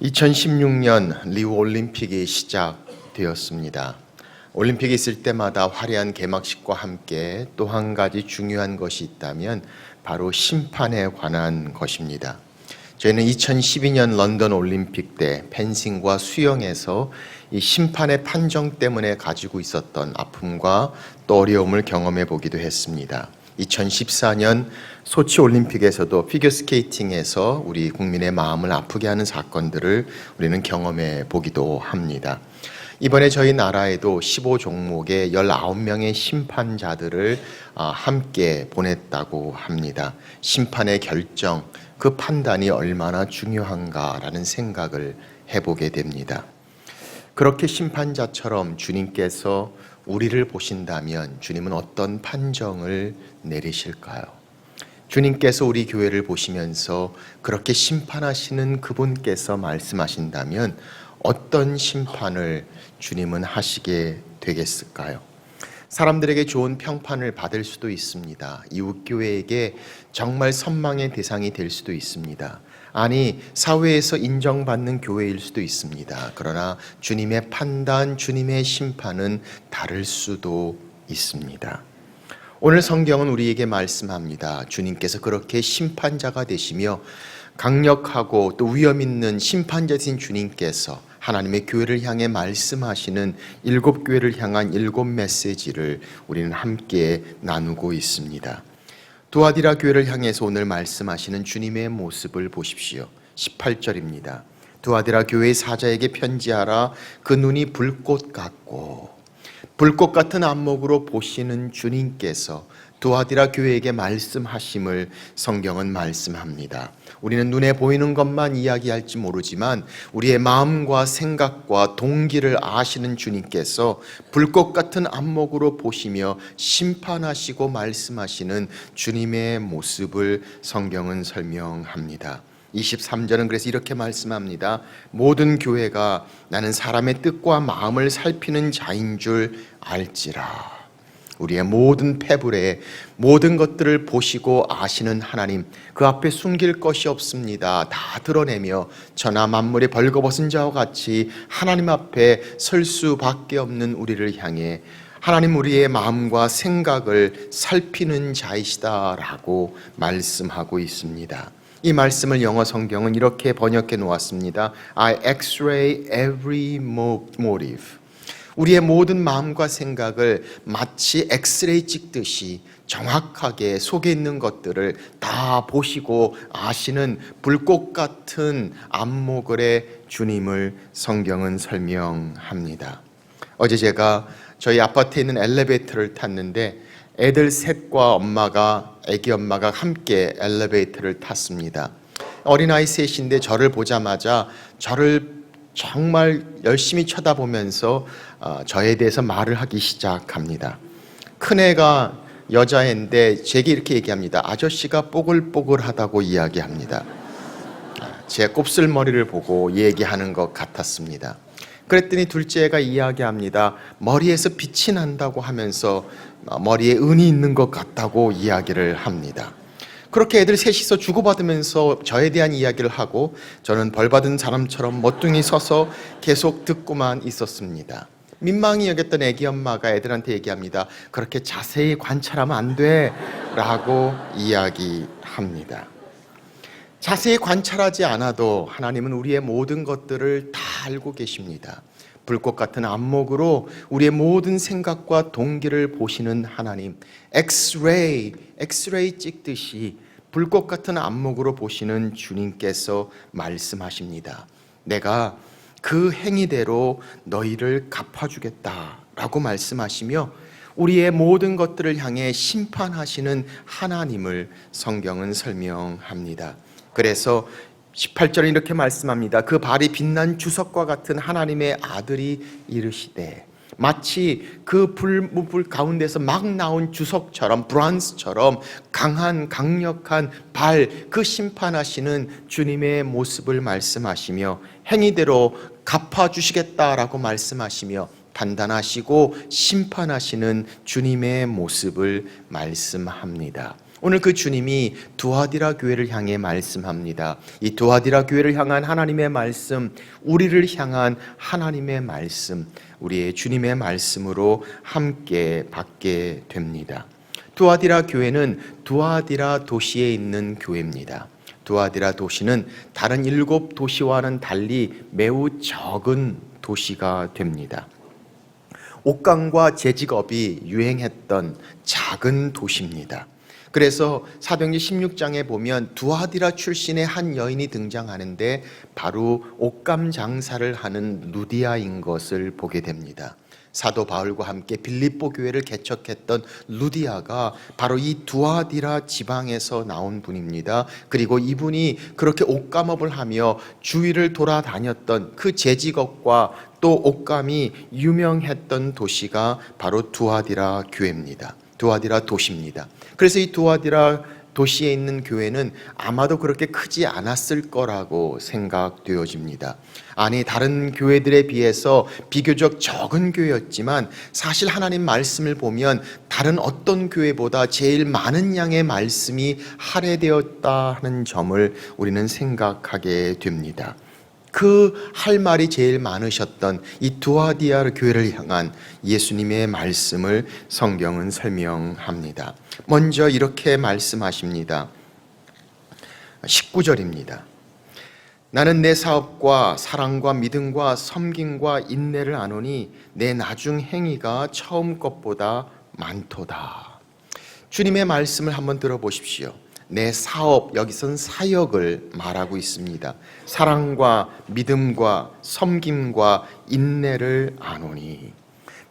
2016년 리우 올림픽이 시작되었습니다. 올림픽이 있을 때마다 화려한 개막식과 함께 또 한 가지 중요한 것이 있다면 바로 심판에 관한 것입니다. 저희는 2012년 런던 올림픽 때 펜싱과 수영에서 이 심판의 판정 때문에 가지고 있었던 아픔과 또 어려움을 경험해 보기도 했습니다. 2014년 소치 올림픽에서도 피겨스케이팅에서 우리 국민의 마음을 아프게 하는 사건들을 우리는 경험해 보기도 합니다. 이번에 저희 나라에도 15종목의 19명의 심판자들을 함께 보냈다고 합니다. 심판의 결정, 그 판단이 얼마나 중요한가라는 생각을 해보게 됩니다. 그렇게 심판자처럼 주님께서 우리를 보신다면 주님은 어떤 판정을 내리실까요? 주님께서 우리 교회를 보시면서 그렇게 심판하시는 그분께서 말씀하신다면 어떤 심판을 주님은 하시게 되겠을까요? 사람들에게 좋은 평판을 받을 수도 있습니다. 이웃교회에게 정말 선망의 대상이 될 수도 있습니다. 아니, 사회에서 인정받는 교회일 수도 있습니다. 그러나 주님의 판단, 주님의 심판은 다를 수도 있습니다. 오늘 성경은 우리에게 말씀합니다. 주님께서 그렇게 심판자가 되시며 강력하고 또 위험 있는 심판자신 주님께서 하나님의 교회를 향해 말씀하시는 7교회를 향한 7메시지를 우리는 함께 나누고 있습니다. 두아디라 교회를 향해서 오늘 말씀하시는 주님의 모습을 보십시오. 18절입니다. 두아디라 교회의 사자에게 편지하라. 그 눈이 불꽃 같고 불꽃 같은 안목으로 보시는 주님께서 두아디라 교회에게 말씀하심을 성경은 말씀합니다. 우리는 눈에 보이는 것만 이야기할지 모르지만 우리의 마음과 생각과 동기를 아시는 주님께서 불꽃 같은 안목으로 보시며 심판하시고 말씀하시는 주님의 모습을 성경은 설명합니다. 23절은 그래서 이렇게 말씀합니다. 모든 교회가 나는 사람의 뜻과 마음을 살피는 자인 줄 알지라. 우리의 모든 패불에 모든 것들을 보시고 아시는 하나님, 그 앞에 숨길 것이 없습니다. 다 드러내며 천하 만물의 벌거벗은 자와 같이 하나님 앞에 설 수밖에 없는 우리를 향해 하나님 우리의 마음과 생각을 살피는 자이시다라고 말씀하고 있습니다. 이 말씀을 영어 성경은 이렇게 번역해 놓았습니다. I x-ray every motive. 우리의 모든 마음과 생각을 마치 엑스레이 찍듯이 정확하게 속에 있는 것들을 다 보시고 아시는 불꽃 같은 안목을의 주님을 성경은 설명합니다. 어제 제가 저희 아파트에 있는 엘리베이터를 탔는데 애들 셋과 아기 엄마가 함께 엘리베이터를 탔습니다. 어린아이 셋인데 저를 보자마자 저를 정말 열심히 쳐다보면서 저에 대해서 말을 하기 시작합니다. 큰애가 여자애인데 제게 이렇게 얘기합니다. 아저씨가 뽀글뽀글하다고 이야기합니다. 제 곱슬머리를 보고 얘기하는 것 같았습니다. 그랬더니 둘째가 이야기합니다. 머리에서 빛이 난다고 하면서 머리에 은이 있는 것 같다고 이야기를 합니다. 그렇게 애들 셋이서 주고받으면서 저에 대한 이야기를 하고 저는 벌받은 사람처럼 멋둥이 서서 계속 듣고만 있었습니다. 민망히 여겼던 애기 엄마가 애들한테 얘기합니다. 그렇게 자세히 관찰하면 안 돼 라고 이야기합니다. 자세히 관찰하지 않아도 하나님은 우리의 모든 것들을 다 알고 계십니다. 불꽃 같은 안목으로 우리의 모든 생각과 동기를 보시는 하나님, 엑스레이 찍듯이 불꽃 같은 안목으로 보시는 주님께서 말씀하십니다. 내가 그 행위대로 너희를 갚아주겠다라고 말씀하시며 우리의 모든 것들을 향해 심판하시는 하나님을 성경은 설명합니다. 그래서 18절에 이렇게 말씀합니다. 그 발이 빛난 주석과 같은 하나님의 아들이 이르시되, 마치 그 불 가운데서 막 나온 주석처럼 브론즈처럼 강력한 발, 그 심판하시는 주님의 모습을 말씀하시며 행위대로 갚아주시겠다라고 말씀하시며 판단하시고 심판하시는 주님의 모습을 말씀합니다. 오늘 그 주님이 두아디라 교회를 향해 말씀합니다. 이 두아디라 교회를 향한 하나님의 말씀, 우리를 향한 하나님의 말씀, 우리의 주님의 말씀으로 함께 받게 됩니다. 두아디라 교회는 두아디라 도시에 있는 교회입니다. 두아디라 도시는 다른 7 도시와는 달리 매우 적은 도시가 됩니다. 옥강과 제직업이 유행했던 작은 도시입니다. 그래서 사도행전 16장에 보면 두아디라 출신의 한 여인이 등장하는데 바로 옥감 장사를 하는 루디아인 것을 보게 됩니다. 사도 바울과 함께 빌립보 교회를 개척했던 루디아가 바로 이 두아디라 지방에서 나온 분입니다. 그리고 이분이 그렇게 옷감업을 하며 주위를 돌아다녔던 그 제직업과 또 옷감이 유명했던 도시가 바로 두아디라 교회입니다. 두아디라 도시입니다. 그래서 이 두아디라 도시에 있는 교회는 아마도 그렇게 크지 않았을 거라고 생각되어집니다. 아니, 다른 교회들에 비해서 비교적 적은 교회였지만 사실 하나님 말씀을 보면 다른 어떤 교회보다 제일 많은 양의 말씀이 할애되었다 하는 점을 우리는 생각하게 됩니다. 그 할 말이 제일 많으셨던 이 두아디라 교회를 향한 예수님의 말씀을 성경은 설명합니다. 먼저 이렇게 말씀하십니다. 19절입니다. 나는 내 사업과 사랑과 믿음과 섬김과 인내를 아노니 내 나중 행위가 처음 것보다 많도다. 주님의 말씀을 한번 들어보십시오. 내 사업, 여기선 사역을 말하고 있습니다. 사랑과 믿음과 섬김과 인내를 아노니.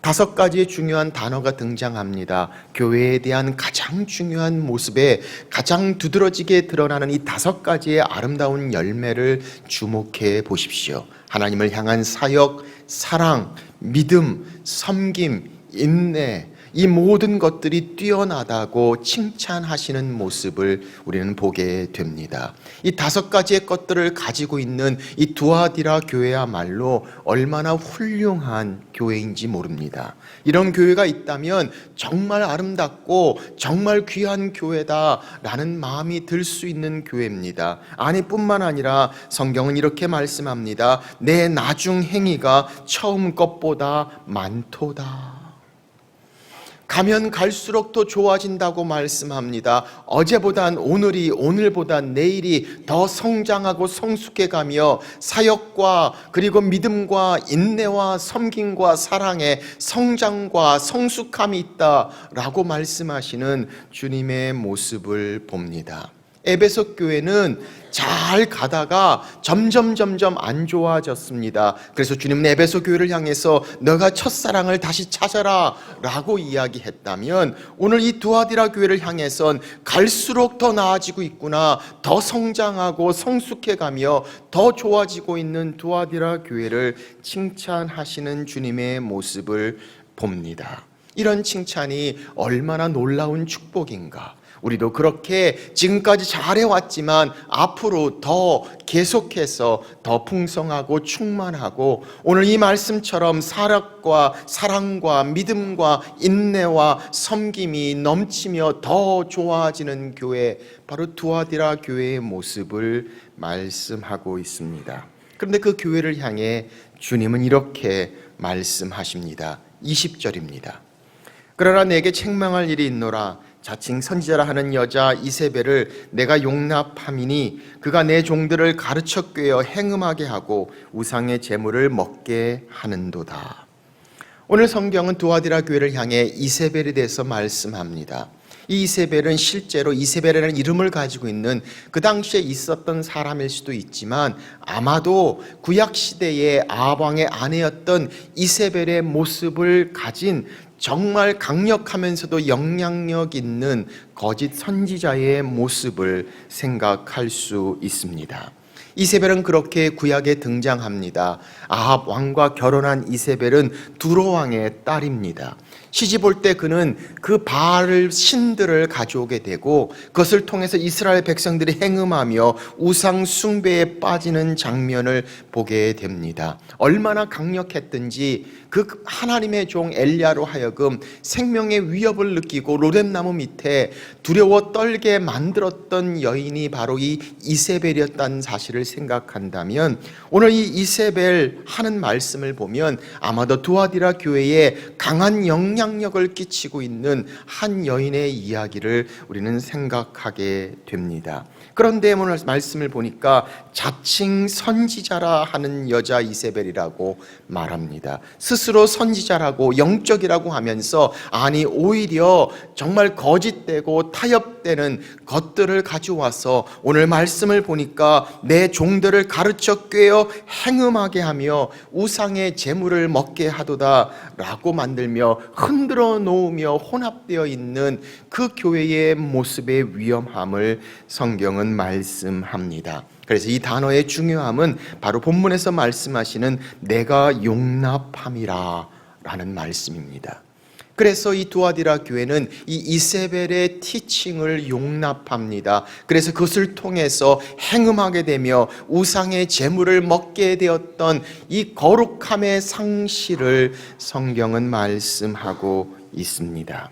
5가지의 중요한 단어가 등장합니다. 교회에 대한 가장 중요한 모습에 가장 두드러지게 드러나는 이 5가지의 아름다운 열매를 주목해 보십시오. 하나님을 향한 사역, 사랑, 믿음, 섬김, 인내, 이 모든 것들이 뛰어나다고 칭찬하시는 모습을 우리는 보게 됩니다. 이 5가지의 것들을 가지고 있는 이 두아디라 교회야말로 얼마나 훌륭한 교회인지 모릅니다. 이런 교회가 있다면 정말 아름답고 정말 귀한 교회다라는 마음이 들 수 있는 교회입니다. 아니, 뿐만 아니라 성경은 이렇게 말씀합니다. 내 나중 행위가 처음 것보다 많도다. 가면 갈수록 더 좋아진다고 말씀합니다. 어제보단 오늘이, 오늘보단 내일이 더 성장하고 성숙해가며 사역과 그리고 믿음과 인내와 섬김과 사랑에 성장과 성숙함이 있다라고 말씀하시는 주님의 모습을 봅니다. 에베소 교회는 잘 가다가 점점 안 좋아졌습니다. 그래서 주님은 에베소 교회를 향해서 너가 첫사랑을 다시 찾아라 라고 이야기했다면 오늘 이 두아디라 교회를 향해선 갈수록 더 나아지고 있구나, 더 성장하고 성숙해가며 더 좋아지고 있는 두아디라 교회를 칭찬하시는 주님의 모습을 봅니다. 이런 칭찬이 얼마나 놀라운 축복인가. 우리도 그렇게 지금까지 잘해왔지만 앞으로 더 계속해서 더 풍성하고 충만하고 오늘 이 말씀처럼 사랑과 믿음과 인내와 섬김이 넘치며 더 좋아지는 교회, 바로 두아디라 교회의 모습을 말씀하고 있습니다. 그런데 그 교회를 향해 주님은 이렇게 말씀하십니다. 20절입니다. 그러나 내게 책망할 일이 있노라. 자칭 선지자라 하는 여자 이세벨을 내가 용납함이니 그가 내 종들을 가르쳐 꿰어 행음하게 하고 우상의 제물을 먹게 하는도다. 오늘 성경은 두아디라 교회를 향해 이세벨에 대해서 말씀합니다. 이 이세벨은 실제로 이세벨이라는 이름을 가지고 있는 그 당시에 있었던 사람일 수도 있지만 아마도 구약시대의 아합 왕의 아내였던 이세벨의 모습을 가진 정말 강력하면서도 영향력 있는 거짓 선지자의 모습을 생각할 수 있습니다. 이세벨은 그렇게 구약에 등장합니다. 아합 왕과 결혼한 이세벨은 두로 왕의 딸입니다. 시집 올 때 그는 그 바알 신들을 가져오게 되고 그것을 통해서 이스라엘 백성들이 행음하며 우상 숭배에 빠지는 장면을 보게 됩니다. 얼마나 강력했든지 그 하나님의 종 엘리야로 하여금 생명의 위협을 느끼고 로뎀나무 밑에 두려워 떨게 만들었던 여인이 바로 이 이세벨이었다는 사실을 생각한다면 오늘 이 이세벨 하는 말씀을 보면 아마도 두아디라 교회에 강한 영향력을 끼치고 있는 한 여인의 이야기를 우리는 생각하게 됩니다. 그런데 오늘 말씀을 보니까 자칭 선지자라 하는 여자 이세벨이라고 말합니다. 스스로 선지자라고 영적이라고 하면서 아니 오히려 정말 거짓되고 타협되는 것들을 가져와서 오늘 말씀을 보니까 내 종들을 가르쳐 꿰어 행음하게 하며 우상의 재물을 먹게 하도다 라고 만들며 흔들어 놓으며 혼합되어 있는 그 교회의 모습의 위험함을 성경은 말씀합니다. 그래서 이 단어의 중요함은 바로 본문에서 말씀하시는 내가 용납함이라 라는 말씀입니다. 그래서 이 두아디라 교회는 이 이세벨의 티칭을 용납합니다. 그래서 그것을 통해서 행음하게 되며 우상의 재물을 먹게 되었던 이 거룩함의 상실을 성경은 말씀하고 있습니다.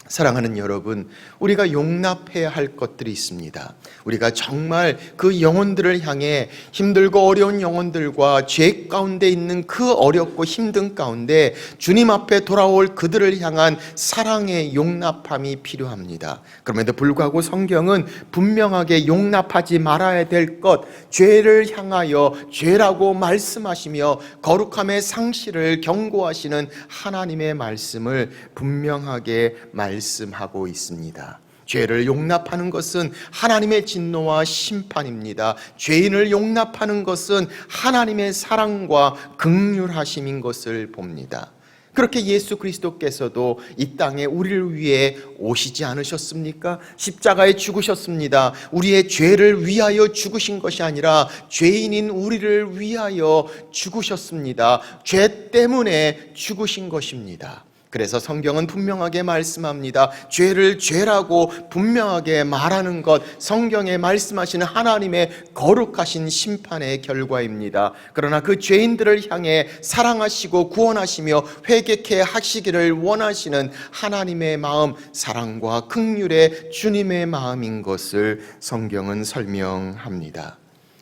사랑하는 여러분, 우리가 용납해야 할 것들이 있습니다. 우리가 정말 그 영혼들을 향해 힘들고 어려운 영혼들과 죄 가운데 있는 그 어렵고 힘든 가운데 주님 앞에 돌아올 그들을 향한 사랑의 용납함이 필요합니다. 그럼에도 불구하고 성경은 분명하게 용납하지 말아야 될 것, 죄를 향하여 죄라고 말씀하시며 거룩함의 상실을 경고하시는 하나님의 말씀을 분명하게 말씀하고 있습니다. 죄를 용납하는 것은 하나님의 진노와 심판입니다. 죄인을 용납하는 것은 하나님의 사랑과 긍휼하심인 것을 봅니다. 그렇게 예수 그리스도께서도 이 땅에 우리를 위해 오시지 않으셨습니까? 십자가에 죽으셨습니다. 우리의 죄를 위하여 죽으신 것이 아니라 죄인인 우리를 위하여 죽으셨습니다. 죄 때문에 죽으신 것입니다. 그래서 성경은 분명하게 말씀합니다. 죄를 죄라고 분명하게 말하는 것, 성경에 말씀하시는 하나님의 거룩하신 심판의 결과입니다. 그러나 그 죄인들을 향해 사랑하시고 구원하시며 회개케 하시기를 원하시는 하나님의 마음, 사랑과 긍휼의 주님의 마음인 것을 성경은 설명합니다.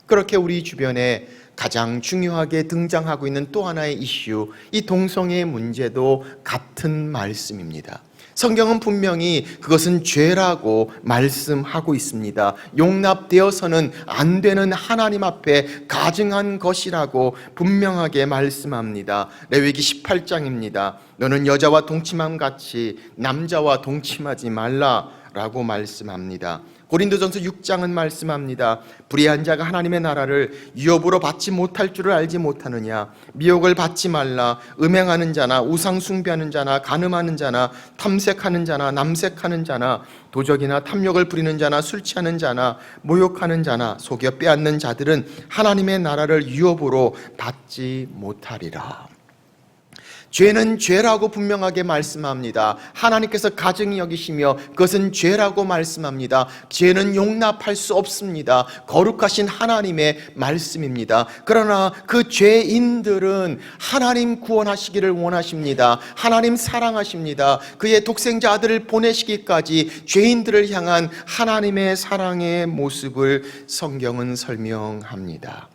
그렇게 우리 주변에 가장 중요하게 등장하고 있는 또 하나의 이슈, 이 동성애의 문제도 같은 말씀입니다. 성경은 분명히 그것은 죄라고 말씀하고 있습니다. 용납되어서는 안 되는 하나님 앞에 가증한 것이라고 분명하게 말씀합니다. 레위기 18장입니다. 너는 여자와 동침함 같이 남자와 동침하지 말라라고 말씀합니다. 고린도전서 6장은 말씀합니다. 불의한 자가 하나님의 나라를 유업으로 받지 못할 줄을 알지 못하느냐. 미혹을 받지 말라. 음행하는 자나 우상 숭배하는 자나 간음하는 자나 탐색하는 자나 남색하는 자나 도적이나 탐욕을 부리는 자나 술 취하는 자나 모욕하는 자나 속여 빼앗는 자들은 하나님의 나라를 유업으로 받지 못하리라. 죄는 죄라고 분명하게 말씀합니다. 하나님께서 가증히 여기시며 그것은 죄라고 말씀합니다. 죄는 용납할 수 없습니다. 거룩하신 하나님의 말씀입니다. 그러나 그 죄인들은 하나님 구원하시기를 원하십니다. 하나님 사랑하십니다. 그의 독생자 아들을 보내시기까지 죄인들을 향한 하나님의 사랑의 모습을 성경은 설명합니다.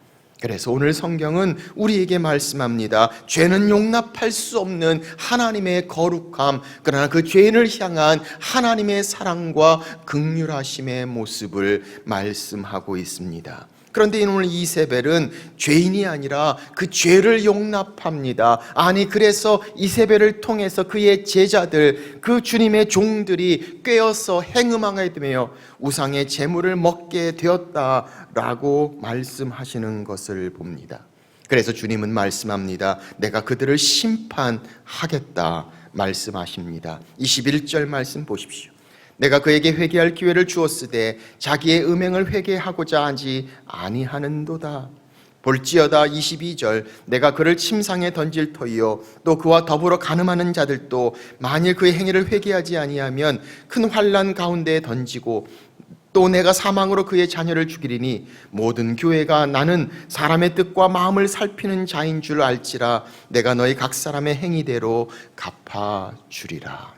그래서 오늘 성경은 우리에게 말씀합니다. 죄는 용납할 수 없는 하나님의 거룩함, 그러나 그 죄인을 향한 하나님의 사랑과 긍휼하심의 모습을 말씀하고 있습니다. 그런데 오늘 이세벨은 죄인이 아니라 그 죄를 용납합니다. 아니, 그래서 이세벨을 통해서 그의 제자들, 그 주님의 종들이 꿰어서 행음하게 되며 우상의 재물을 먹게 되었다라고 말씀하시는 것을 봅니다. 그래서 주님은 말씀합니다. 내가 그들을 심판하겠다 말씀하십니다. 21절 말씀 보십시오. 내가 그에게 회개할 기회를 주었으되 자기의 음행을 회개하고자 하지 아니하는도다. 볼지어다 22절 내가 그를 침상에 던질 터이요 또 그와 더불어 간음하는 자들도 만일 그의 행위를 회개하지 아니하면 큰 환난 가운데에 던지고 또 내가 사망으로 그의 자녀를 죽이리니 모든 교회가 나는 사람의 뜻과 마음을 살피는 자인 줄 알지라 내가 너희 각 사람의 행위대로 갚아주리라.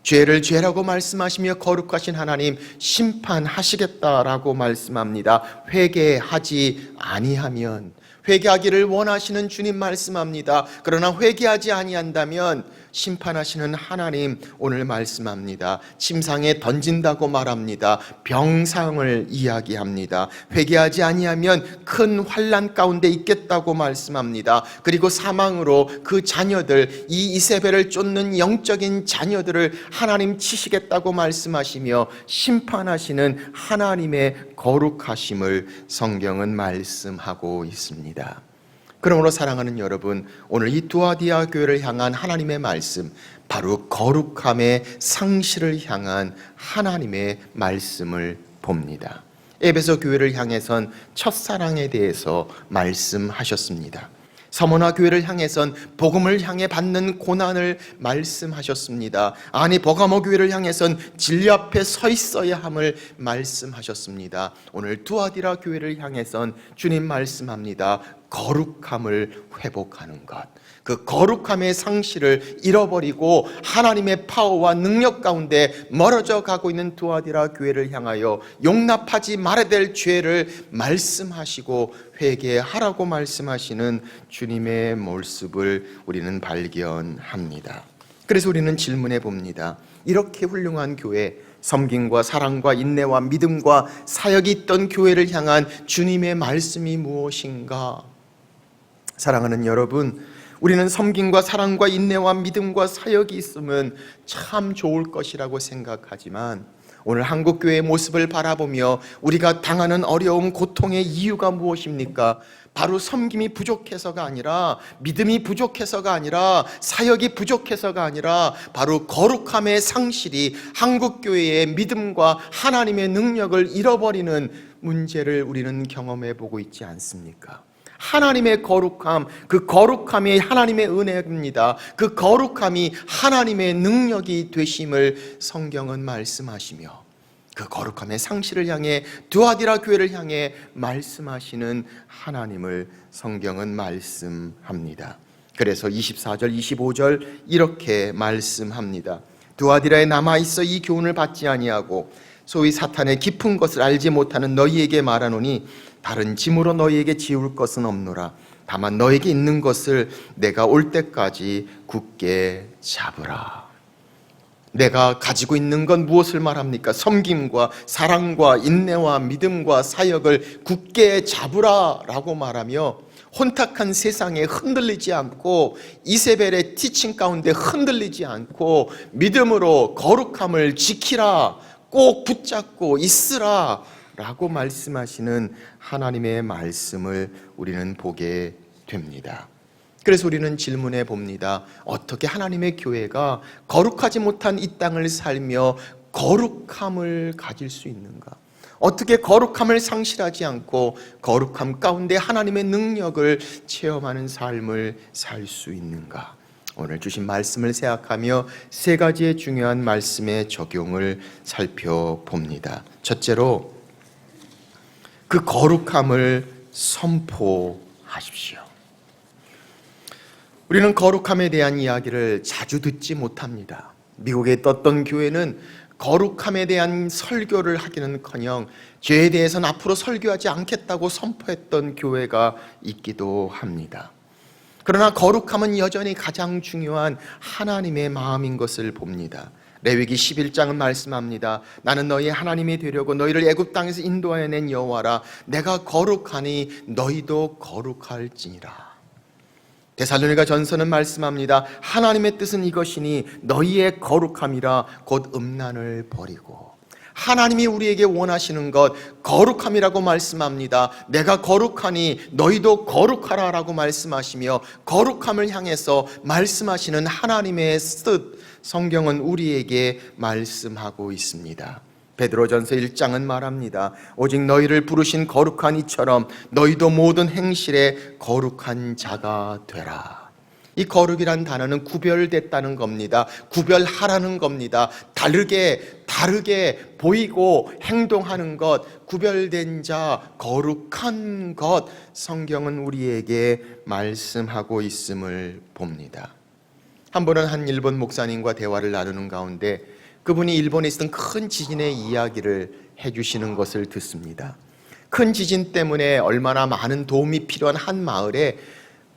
죄를 죄라고 말씀하시며 거룩하신 하나님 심판하시겠다라고 말씀합니다. 회개하지 아니하면, 회개하기를 원하시는 주님 말씀합니다. 그러나 회개하지 아니한다면 심판하시는 하나님 오늘 말씀합니다. 침상에 던진다고 말합니다. 병상을 이야기합니다. 회개하지 아니하면 큰 환난 가운데 있겠다고 말씀합니다. 그리고 사망으로 그 자녀들, 이 이세벨을 쫓는 영적인 자녀들을 하나님 치시겠다고 말씀하시며 심판하시는 하나님의 거룩하심을 성경은 말씀하고 있습니다. 그러므로 사랑하는 여러분, 오늘 이 두아디아 교회를 향한 하나님의 말씀, 바로 거룩함의 상실을 향한 하나님의 말씀을 봅니다. 에베소 교회를 향해선 첫사랑에 대해서 말씀하셨습니다. 서머나 교회를 향해선 복음을 향해 받는 고난을 말씀하셨습니다. 아니 버가모 교회를 향해선 진리 앞에 서 있어야 함을 말씀하셨습니다. 오늘 두아디라 교회를 향해선 주님 말씀합니다. 거룩함을 회복하는 것, 그 거룩함의 상실을 잃어버리고 하나님의 파워와 능력 가운데 멀어져 가고 있는 두아디라 교회를 향하여 용납하지 말아야 될 죄를 말씀하시고 회개하라고 말씀하시는 주님의 모습을 우리는 발견합니다. 그래서 우리는 질문해 봅니다. 이렇게 훌륭한 교회, 섬김과 사랑과 인내와 믿음과 사역이 있던 교회를 향한 주님의 말씀이 무엇인가? 사랑하는 여러분, 우리는 섬김과 사랑과 인내와 믿음과 사역이 있으면 참 좋을 것이라고 생각하지만 오늘 한국교회의 모습을 바라보며 우리가 당하는 어려움, 고통의 이유가 무엇입니까? 바로 섬김이 부족해서가 아니라, 믿음이 부족해서가 아니라, 사역이 부족해서가 아니라 바로 거룩함의 상실이 한국교회의 믿음과 하나님의 능력을 잃어버리는 문제를 우리는 경험해 보고 있지 않습니까? 하나님의 거룩함, 그 거룩함이 하나님의 은혜입니다. 그 거룩함이 하나님의 능력이 되심을 성경은 말씀하시며 그 거룩함의 상실을 향해 두아디라 교회를 향해 말씀하시는 하나님을 성경은 말씀합니다. 그래서 24절, 25절 이렇게 말씀합니다. 두아디라에 남아있어 이 교훈을 받지 아니하고 소위 사탄의 깊은 것을 알지 못하는 너희에게 말하노니 다른 짐으로 너희에게 지울 것은 없노라. 다만 너에게 있는 것을 내가 올 때까지 굳게 잡으라. 내가 가지고 있는 건 무엇을 말합니까? 섬김과 사랑과 인내와 믿음과 사역을 굳게 잡으라 라고 말하며 혼탁한 세상에 흔들리지 않고 이세벨의 티칭 가운데 흔들리지 않고 믿음으로 거룩함을 지키라, 꼭 붙잡고 있으라 라고 말씀하시는 하나님의 말씀을 우리는 보게 됩니다. 그래서 우리는 질문해 봅니다. 어떻게 하나님의 교회가 거룩하지 못한 이 땅을 살며 거룩함을 가질 수 있는가? 어떻게 거룩함을 상실하지 않고 거룩함 가운데 하나님의 능력을 체험하는 삶을 살 수 있는가? 오늘 주신 말씀을 생각하며 세 가지의 중요한 말씀의 적용을 살펴봅니다. 첫째로, 그 거룩함을 선포하십시오. 우리는 거룩함에 대한 이야기를 자주 듣지 못합니다. 미국에 떴던 교회는 거룩함에 대한 설교를 하기는커녕 죄에 대해서는 앞으로 설교하지 않겠다고 선포했던 교회가 있기도 합니다. 그러나 거룩함은 여전히 가장 중요한 하나님의 마음인 것을 봅니다. 레위기 11장은 말씀합니다. 나는 너희 하나님이 되려고 너희를 애굽 땅에서 인도하여 낸 여호와라. 내가 거룩하니 너희도 거룩할지니라. 데살로니가 전서는 말씀합니다. 하나님의 뜻은 이것이니 너희의 거룩함이라 곧 음란을 버리고. 하나님이 우리에게 원하시는 것 거룩함이라고 말씀합니다. 내가 거룩하니 너희도 거룩하라 라고 말씀하시며 거룩함을 향해서 말씀하시는 하나님의 뜻, 성경은 우리에게 말씀하고 있습니다. 베드로전서 1장은 말합니다. 오직 너희를 부르신 거룩한 이처럼 너희도 모든 행실에 거룩한 자가 되라. 이 거룩이란 단어는 구별됐다는 겁니다. 구별하라는 겁니다. 다르게 보이고 행동하는 것, 구별된 자, 거룩한 것, 성경은 우리에게 말씀하고 있음을 봅니다. 한 번은 한 일본 목사님과 대화를 나누는 가운데 그분이 일본에 있었던 큰 지진의 이야기를 해주시는 것을 듣습니다. 큰 지진 때문에 얼마나 많은 도움이 필요한 한 마을에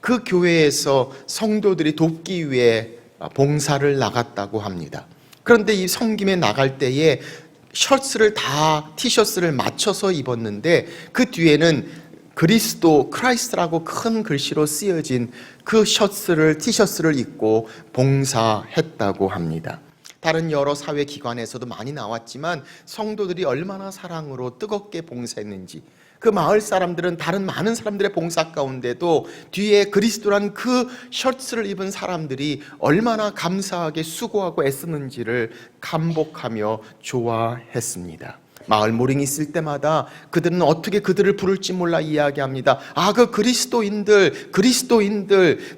그 교회에서 성도들이 돕기 위해 봉사를 나갔다고 합니다. 그런데 이 섬김에 나갈 때에 티셔츠를 맞춰서 입었는데 그 뒤에는 크라이스트라고 큰 글씨로 쓰여진 그 티셔츠를 입고 봉사했다고 합니다. 다른 여러 사회기관에서도 많이 나왔지만 성도들이 얼마나 사랑으로 뜨겁게 봉사했는지, 그 마을 사람들은 다른 많은 사람들의 봉사 가운데도 뒤에 그리스도란 그 셔츠를 입은 사람들이 얼마나 감사하게 수고하고 애쓰는지를 감복하며 좋아했습니다. 마을 모링이 있을 때마다 그들은 어떻게 그들을 부를지 몰라 이야기합니다. 그 그리스도인들,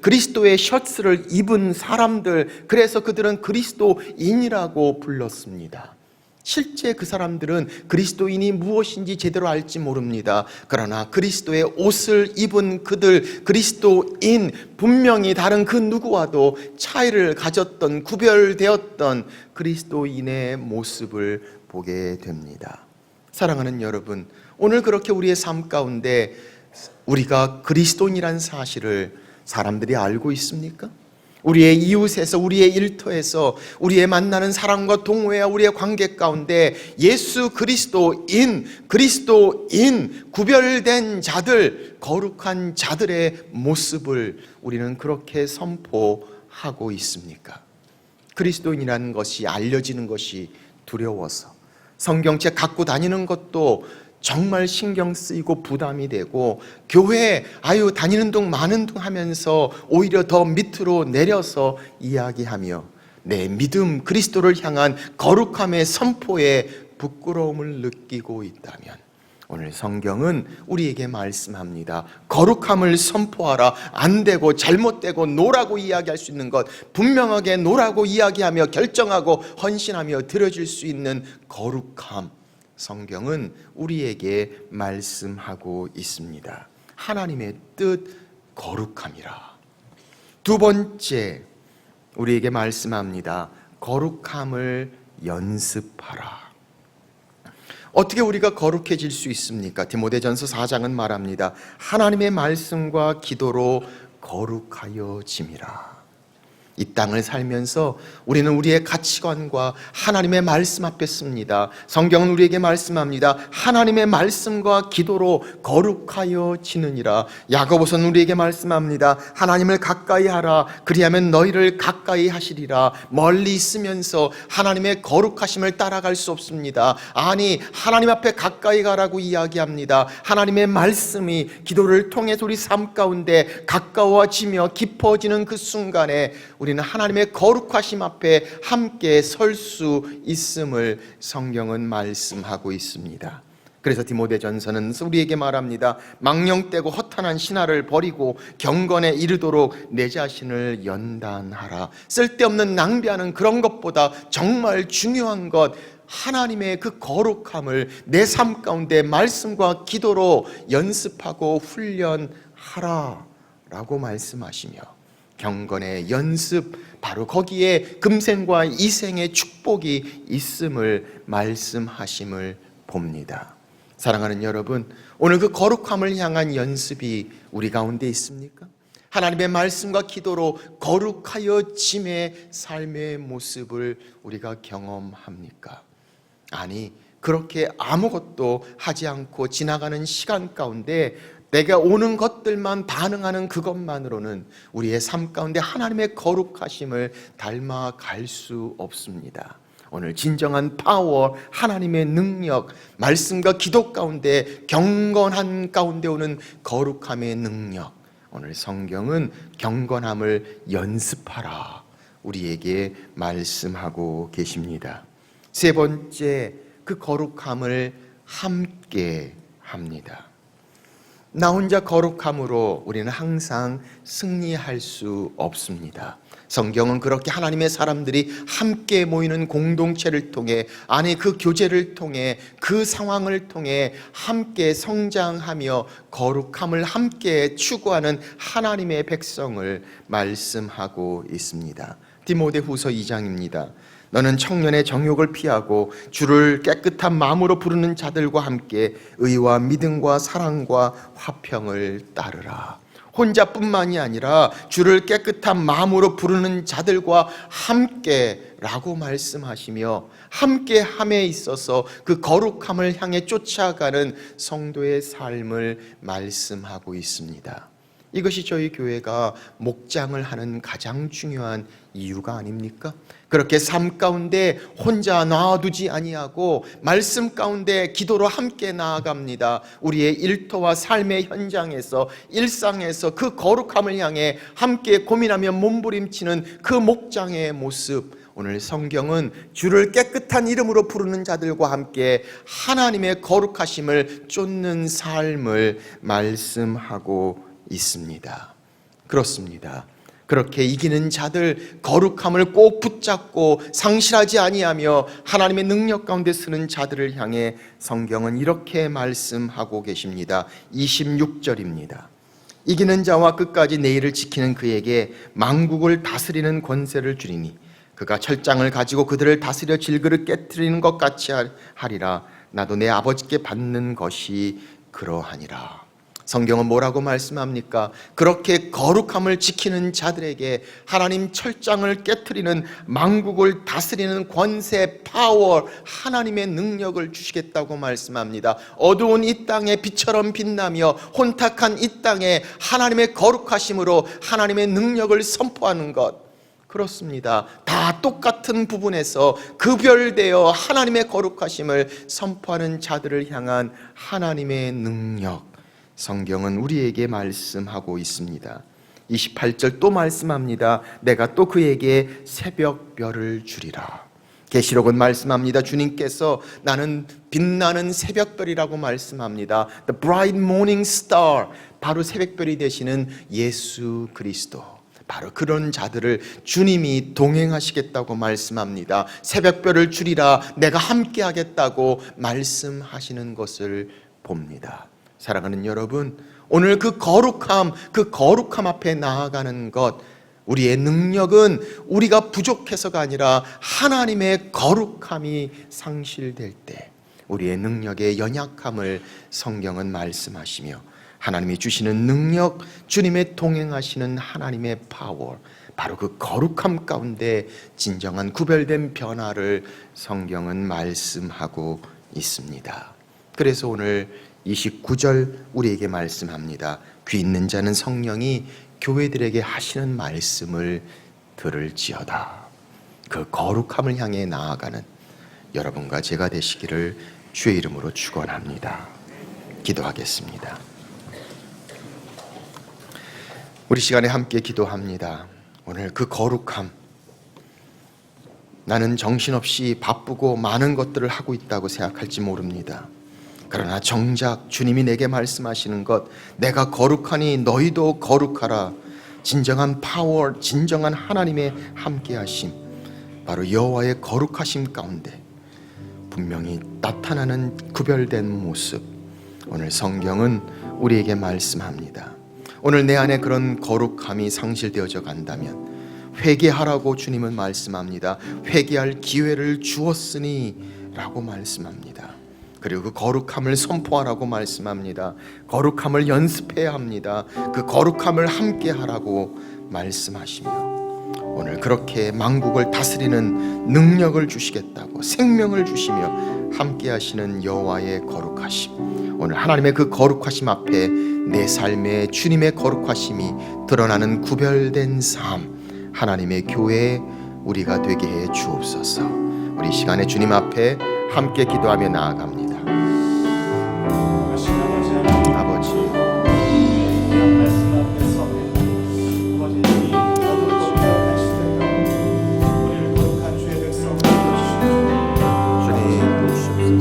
그리스도의 셔츠를 입은 사람들, 그래서 그들은 그리스도인이라고 불렀습니다. 실제 그 사람들은 그리스도인이 무엇인지 제대로 알지 모릅니다. 그러나 그리스도의 옷을 입은 그들, 그리스도인, 분명히 다른 그 누구와도 차이를 가졌던, 구별되었던 그리스도인의 모습을 보게 됩니다. 사랑하는 여러분, 오늘 그렇게 우리의 삶 가운데 우리가 그리스도인이라는 사실을 사람들이 알고 있습니까? 우리의 이웃에서, 우리의 일터에서, 우리의 만나는 사람과 동호회와 우리의 관계 가운데 예수 그리스도인, 구별된 자들, 거룩한 자들의 모습을 우리는 그렇게 선포하고 있습니까? 그리스도인이라는 것이 알려지는 것이 두려워서 성경책 갖고 다니는 것도 정말 신경 쓰이고 부담이 되고, 교회 다니는 둥 마는 둥 하면서 오히려 더 밑으로 내려서 이야기하며 내 믿음 그리스도를 향한 거룩함의 선포에 부끄러움을 느끼고 있다면 오늘 성경은 우리에게 말씀합니다. 거룩함을 선포하라. 안 되고 잘못되고 노라고 이야기할 수 있는 것, 분명하게 노라고 이야기하며 결정하고 헌신하며 드려질 수 있는 거룩함, 성경은 우리에게 말씀하고 있습니다. 하나님의 뜻, 거룩함이라. 두 번째, 우리에게 말씀합니다. 거룩함을 연습하라. 어떻게 우리가 거룩해질 수 있습니까? 디모데전서 4장은 말합니다. 하나님의 말씀과 기도로 거룩하여 짐이라. 이 땅을 살면서 우리는 우리의 가치관과 하나님의 말씀 앞에 씁니다. 성경은 우리에게 말씀합니다. 하나님의 말씀과 기도로 거룩하여 지느니라. 야고보서는 우리에게 말씀합니다. 하나님을 가까이 하라. 그리하면 너희를 가까이 하시리라. 멀리 있으면서 하나님의 거룩하심을 따라갈 수 없습니다. 아니, 하나님 앞에 가까이 가라고 이야기합니다. 하나님의 말씀이 기도를 통해서 우리 삶 가운데 가까워지며 깊어지는 그 순간에 우리는 하나님의 거룩하심 앞에 함께 설 수 있음을 성경은 말씀하고 있습니다. 그래서 디모데전서는 우리에게 말합니다. 망령되고 허탄한 신화를 버리고 경건에 이르도록 내 자신을 연단하라. 쓸데없는 낭비하는 그런 것보다 정말 중요한 것, 하나님의 그 거룩함을 내 삶 가운데 말씀과 기도로 연습하고 훈련하라 라고 말씀하시며, 경건의 연습, 바로 거기에 금생과 이생의 축복이 있음을 말씀하심을 봅니다. 사랑하는 여러분, 오늘 그 거룩함을 향한 연습이 우리 가운데 있습니까? 하나님의 말씀과 기도로 거룩하여 짐의 삶의 모습을 우리가 경험합니까? 아니, 그렇게 아무것도 하지 않고 지나가는 시간 가운데 내가 오는 것들만 반응하는 그것만으로는 우리의 삶 가운데 하나님의 거룩하심을 닮아갈 수 없습니다. 오늘 진정한 파워, 하나님의 능력, 말씀과 기도 가운데 경건한 가운데 오는 거룩함의 능력, 오늘 성경은 경건함을 연습하라 우리에게 말씀하고 계십니다. 세 번째, 그 거룩함을 함께 합니다. 나 혼자 거룩함으로 우리는 항상 승리할 수 없습니다. 성경은 그렇게 하나님의 사람들이 함께 모이는 공동체를 통해, 아니 그 교제를 통해, 그 상황을 통해 함께 성장하며 거룩함을 함께 추구하는 하나님의 백성을 말씀하고 있습니다. 디모데후서 2장입니다. 너는 청년의 정욕을 피하고 주를 깨끗한 마음으로 부르는 자들과 함께 의와 믿음과 사랑과 화평을 따르라. 혼자뿐만이 아니라 주를 깨끗한 마음으로 부르는 자들과 함께라고 말씀하시며, 함께함에 있어서 그 거룩함을 향해 쫓아가는 성도의 삶을 말씀하고 있습니다. 이것이 저희 교회가 목장을 하는 가장 중요한 이유가 아닙니까? 그렇게 삶 가운데 혼자 놔두지 아니하고 말씀 가운데 기도로 함께 나아갑니다. 우리의 일터와 삶의 현장에서, 일상에서 그 거룩함을 향해 함께 고민하며 몸부림치는 그 목장의 모습, 오늘 성경은 주를 깨끗한 이름으로 부르는 자들과 함께 하나님의 거룩하심을 쫓는 삶을 말씀하고 있습니다. 그렇습니다. 그렇게 이기는 자들, 거룩함을 꼭 붙잡고 상실하지 아니하며 하나님의 능력 가운데 쓰는 자들을 향해 성경은 이렇게 말씀하고 계십니다. 26절입니다. 이기는 자와 끝까지 내 일을 지키는 그에게 만국을 다스리는 권세를 주리니 그가 철장을 가지고 그들을 다스려 질그릇 깨트리는 것 같이 하리라. 나도 내 아버지께 받는 것이 그러하니라. 성경은 뭐라고 말씀합니까? 그렇게 거룩함을 지키는 자들에게 하나님 철장을 깨트리는, 만국을 다스리는 권세, 파워, 하나님의 능력을 주시겠다고 말씀합니다. 어두운 이 땅에 빛처럼 빛나며 혼탁한 이 땅에 하나님의 거룩하심으로 하나님의 능력을 선포하는 것, 그렇습니다. 다 똑같은 부분에서 급별되어 하나님의 거룩하심을 선포하는 자들을 향한 하나님의 능력, 성경은 우리에게 말씀하고 있습니다. 28절 또 말씀합니다. 내가 또 그에게 새벽별을 주리라. 계시록은 말씀합니다. 주님께서 나는 빛나는 새벽별이라고 말씀합니다. The bright morning star, 바로 새벽별이 되시는 예수 그리스도, 바로 그런 자들을 주님이 동행하시겠다고 말씀합니다. 새벽별을 주리라, 내가 함께 하겠다고 말씀하시는 것을 봅니다. 사랑하는 여러분, 오늘 그 거룩함 앞에 나아가는 것, 우리의 능력은 우리가 부족해서가 아니라 하나님의 거룩함이 상실될 때 우리의 능력의 연약함을 성경은 말씀하시며, 하나님이 주시는 능력, 주님의 동행하시는 하나님의 파워, 바로 그 거룩함 가운데 진정한 구별된 변화를 성경은 말씀하고 있습니다. 그래서 오늘 29절 우리에게 말씀합니다. 귀 있는 자는 성령이 교회들에게 하시는 말씀을 들을지어다. 그 거룩함을 향해 나아가는 여러분과 제가 되시기를 주의 이름으로 축원합니다. 기도하겠습니다. 우리 시간에 함께 기도합니다. 오늘 그 거룩함, 나는 정신없이 바쁘고 많은 것들을 하고 있다고 생각할지 모릅니다. 그러나 정작 주님이 내게 말씀하시는 것, 내가 거룩하니 너희도 거룩하라. 진정한 파워, 진정한 하나님의 함께하심, 바로 여호와의 거룩하심 가운데 분명히 나타나는 구별된 모습, 오늘 성경은 우리에게 말씀합니다. 오늘 내 안에 그런 거룩함이 상실되어져 간다면 회개하라고 주님은 말씀합니다. 회개할 기회를 주었으니 라고 말씀합니다. 그리고 그 거룩함을 선포하라고 말씀합니다. 거룩함을 연습해야 합니다. 그 거룩함을 함께 하라고 말씀하시며, 오늘 그렇게 만국을 다스리는 능력을 주시겠다고, 생명을 주시며 함께 하시는 여호와의 거룩하심, 오늘 하나님의 그 거룩하심 앞에 내 삶에 주님의 거룩하심이 드러나는 구별된 삶, 하나님의 교회 우리가 되게 해 주옵소서. 우리 시간에 주님 앞에 함께 기도하며 나아갑니다. 주님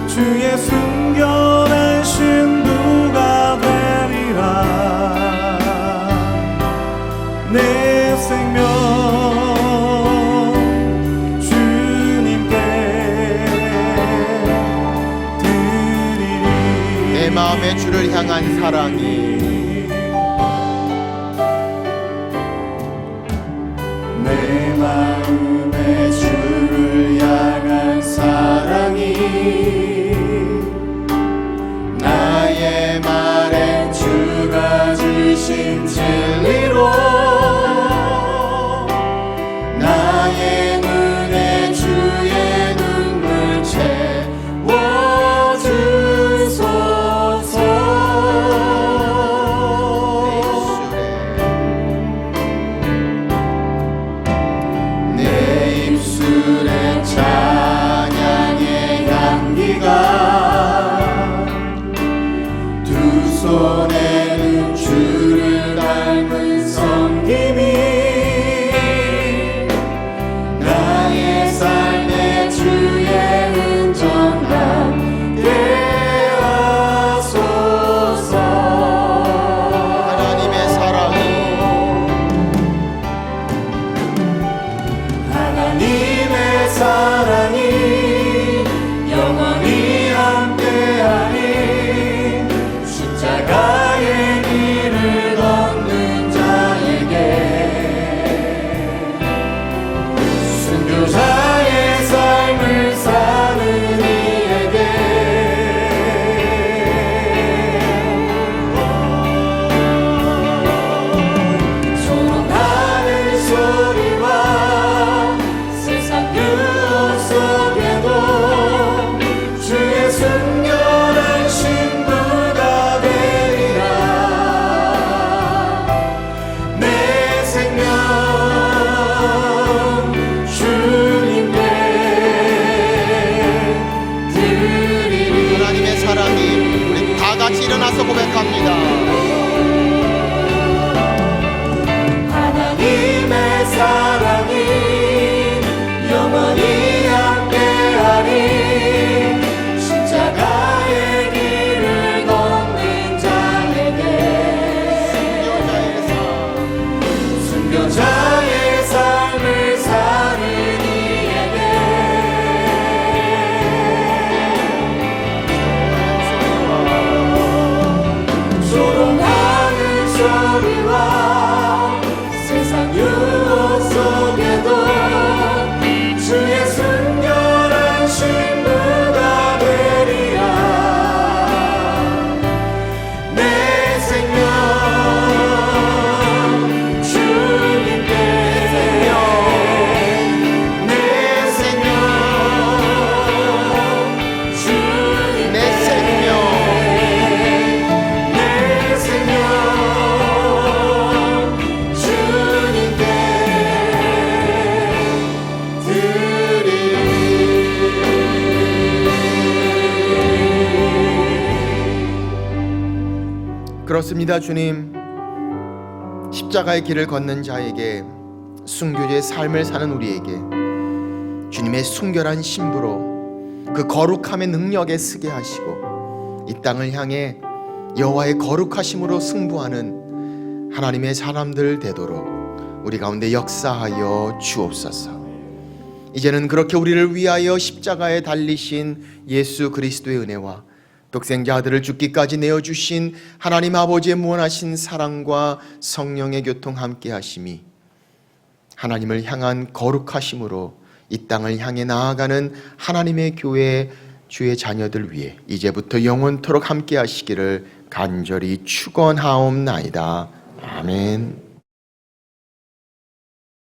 주의 순결한 신부가 되리라. 내 생명 주님께 드리리. 내 마음의 주를 향한 사랑이 내 마음의 주를 향한 사랑이 나의 말엔 주가 주신 진리로 나의 눈에 주의 눈물 채워주소서. 내 입술에 찬양의 향기가 두 손에는 주를 닮은 섬김이 나의 삶에 주의 흔적 남게 하소서. 하나님의 사랑이 하나님의 사랑이 영원히 함께하니 십자가의 길을 걷는 자에게 순교자의 삶을 사는 이에게 조롱하는 소리와 세상 유혹 속에도 주의 순결한 신부가 되리라. 내 생명 주님께 드리리. 하나님의 사랑이 우리 다 같이 일어나서 고백합니다. 하나님의 사랑이 영원히 함께하니 십자가의 길을 걷는 자에게 순교자의 삶을 사는 이에게 조롱하는 소리와 세상 유혹 속에도 주의 순결한 신부가 되리라. 내 생명 주님께 내 생명 주님께 내 생명 내 생명 주님께 드리리. 그렇습니다. 주님, 십자가의 길을 걷는 자에게, 순교자의 삶을 사는 우리에게 주님의 순결한 신부로 그 거룩함의 능력에 쓰게 하시고 이 땅을 향해 여호와의 거룩하심으로 승부하는 하나님의 사람들 되도록 우리 가운데 역사하여 주옵소서. 이제는 그렇게 우리를 위하여 십자가에 달리신 예수 그리스도의 은혜와 독생자 아들을 죽기까지 내어주신 하나님 아버지의 무한하신 사랑과 성령의 교통 함께 하심이 하나님을 향한 거룩하심으로 이 땅을 향해 나아가는 하나님의 교회 주의 자녀들 위해 이제부터 영원토록 함께 하시기를 간절히 축원하옵나이다. 아멘.